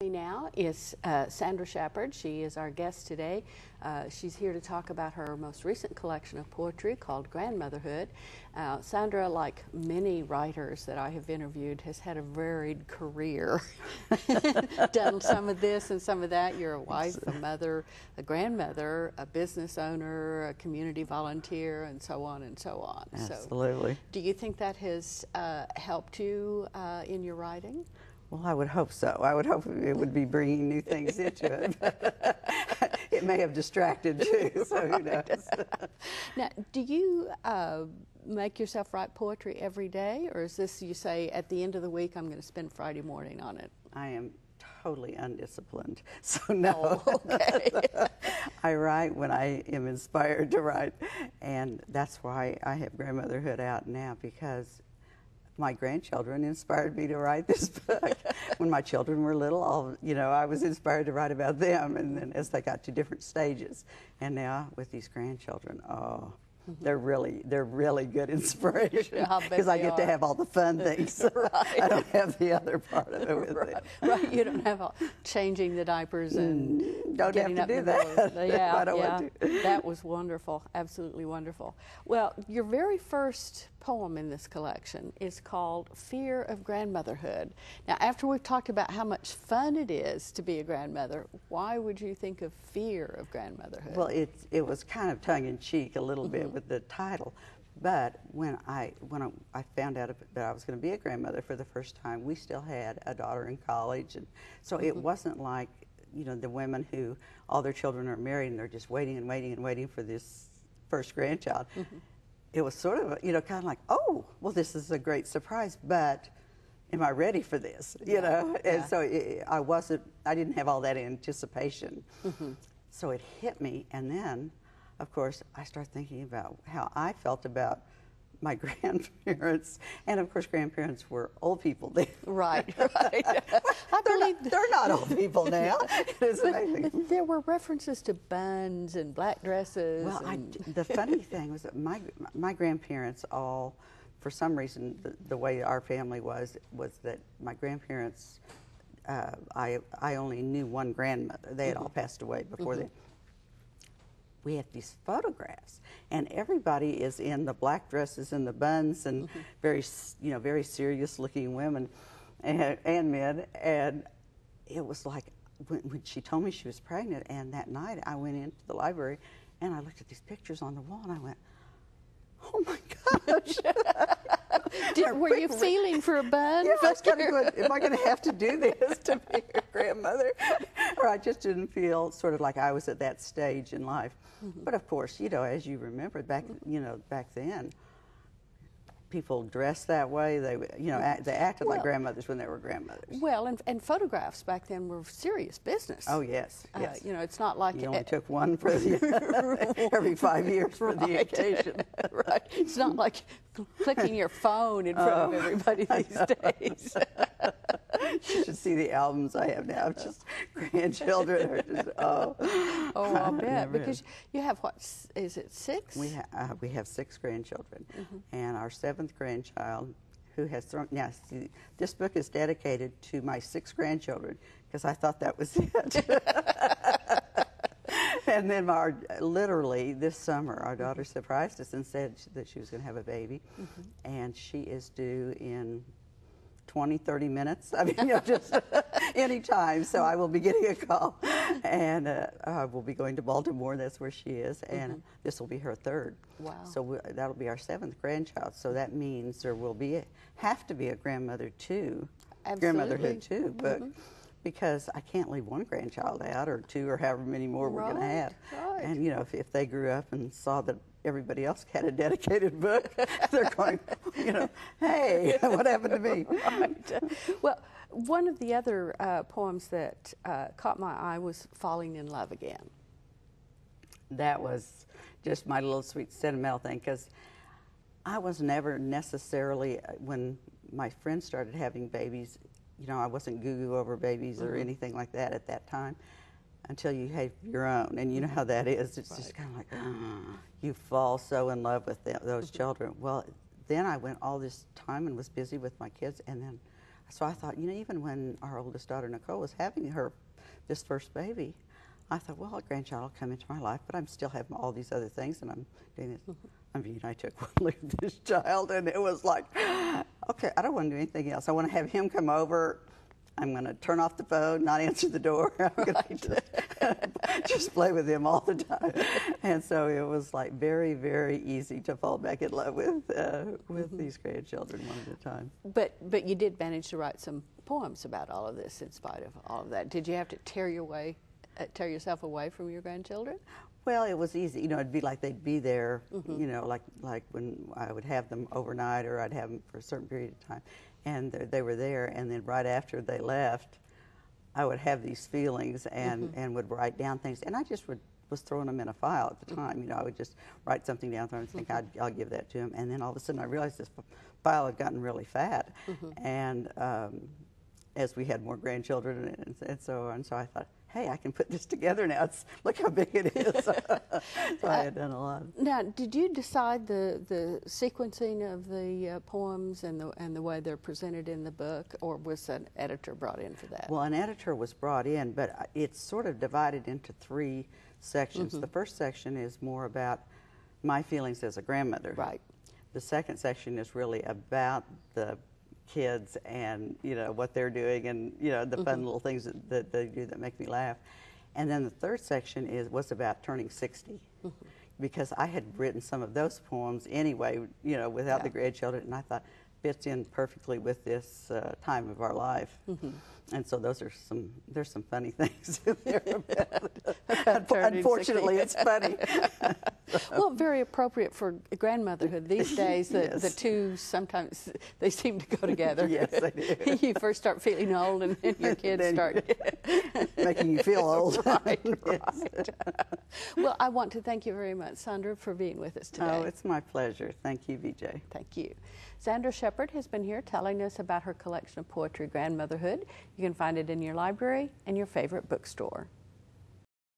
Now is Sandra Shephard. She is our guest today. She's here to talk about her most recent collection of poetry called Grandmotherhood. Sandra, like many writers that I have interviewed, has had a varied career. Done some of this and some of that. You're a wife, a mother, a grandmother, a business owner, a community volunteer, and so on and so on. Absolutely. So, do you think that has helped you in your writing? Well, I would hope so. I would hope it would be bringing new things into it. It may have distracted too, so who knows. Now, do you make yourself write poetry every day, or is this, you say, at the end of the week, I'm going to spend Friday morning on it? I am totally undisciplined, so no. Oh, okay. I write when I am inspired to write, and that's why I have Grandmotherhood out now, because my grandchildren inspired me to write this book. When my children were little, I was inspired to write about them, and then as they got to different stages, and now with these grandchildren, they're really good inspiration, because I get to have all the fun things. Right. I don't have the other part of it with right. it. Right, you don't have all changing the diapers and don't getting have to do that. Yeah, I don't want to. That was wonderful, absolutely wonderful. Well, your very first poem in this collection is called Fear of Grandmotherhood. Now, after we've talked about how much fun it is to be a grandmother, why would you think of fear of grandmotherhood? Well, it was kind of tongue-in-cheek a little bit with the title, but when I found out that I was going to be a grandmother for the first time, we still had a daughter in college, and so it wasn't like the women who all their children are married and they're just waiting and waiting and waiting for this first grandchild. It was sort of kind of like, oh, well, this is a great surprise, but am I ready for this? And so I didn't have all that anticipation. So it hit me, and then, of course, I started thinking about how I felt about my grandparents, and of course, grandparents were old people then. Right. I believe they're not old people now. It's amazing. But there were references to buns and black dresses. Well, the funny thing was that my grandparents all, for some reason, the way our family was that my grandparents, I only knew one grandmother. They had all passed away before then. We had these photographs, and everybody is in the black dresses and the buns, and very serious-looking women and men. And it was like when she told me she was pregnant, and that night I went into the library and I looked at these pictures on the wall, and I went, "Oh my gosh!" Were you feeling for a bun? Yeah, I was kind of going, am I going to have to do this to be a grandmother? Or I just didn't feel sort of like I was at that stage in life. But of course, as you remember back then, people dressed that way. They acted like grandmothers when they were grandmothers. Well, and photographs back then were serious business. Oh yes, yes. It's not like you only took one for every 5 years for the occasion. Right. It's not like clicking your phone in front of everybody these days. You should see the albums I have now. Just grandchildren are just I'll bet, because you have what is it, 6? We have 6 grandchildren, and our 7th grandchild, who has thrown. Now, see, this book is dedicated to my 6 grandchildren because I thought that was it. And then literally this summer, our daughter surprised us and said that she was going to have a baby, and she is due in 20, 30 minutes. I mean, just any time. So I will be getting a call, and I will be going to Baltimore. That's where she is, and this will be her 3rd. Wow. So that'll be our 7th grandchild. So that means there will have to be a grandmother too, grandmotherhood too, but because I can't leave one grandchild out, or 2, or however many more we're going to have. Right. And if they grew up and saw that everybody else had a dedicated book, they're going, hey, what happened to me? Right. Well, one of the other poems that caught my eye was Falling in Love Again. That was just my little sweet sentimental thing, because I was never necessarily, when my friends started having babies, I wasn't goo-goo over babies or anything like that at that time, until you have your own, and you know how that is. It's just kind of like, you fall so in love with those children. Well, then I went all this time and was busy with my kids, and then So I thought, you know, even when our oldest daughter Nicole was having this first baby, I thought, well, a grandchild will come into my life, but I'm still having all these other things, and I'm doing this. I mean, I took one look at this child, and it was like, okay, I don't want to do anything else. I want to have him come over. I'm going to turn off the phone, not answer the door. I'm going to just play with him all the time. And so it was like very, very easy to fall back in love with these grandchildren one at a time. But you did manage to write some poems about all of this in spite of all of that. Did you have to tear yourself away from your grandchildren? Well, it was easy. You know, it'd be like they'd be there, you know, like when I would have them overnight, or I'd have them for a certain period of time. And they were there, and then right after they left, I would have these feelings and would write down things. And I just was throwing them in a file at the time. You know, I would just write something down and think, I'll give that to him. And then all of a sudden I realized this file had gotten really fat. And as we had more grandchildren and so on, so I thought, hey, I can put this together now. Look how big it is. So I had done a lot. Now, did you decide the sequencing of the poems and the way they're presented in the book, or was an editor brought in for that? Well, an editor was brought in, but it's sort of divided into 3 sections. The first section is more about my feelings as a grandmother. Right. The second section is really about the kids and, you know, what they're doing, and, you know, the fun little things that they do that make me laugh. And then the third section was about turning 60, because I had written some of those poems anyway, you know, without the grandchildren, and I thought fits in perfectly with this time of our life. And so there's some funny things in there about unfortunately, it's funny. Well, very appropriate for grandmotherhood these days. The two, sometimes they seem to go together. Yes, they do. You first start feeling old, and then your kids start making you feel old. Right. Well, I want to thank you very much, Sandra, for being with us today. Oh, it's my pleasure. Thank you, VJ. Thank you. Sandra Shephard has been here telling us about her collection of poetry, Grandmotherhood. You can find it in your library and your favorite bookstore.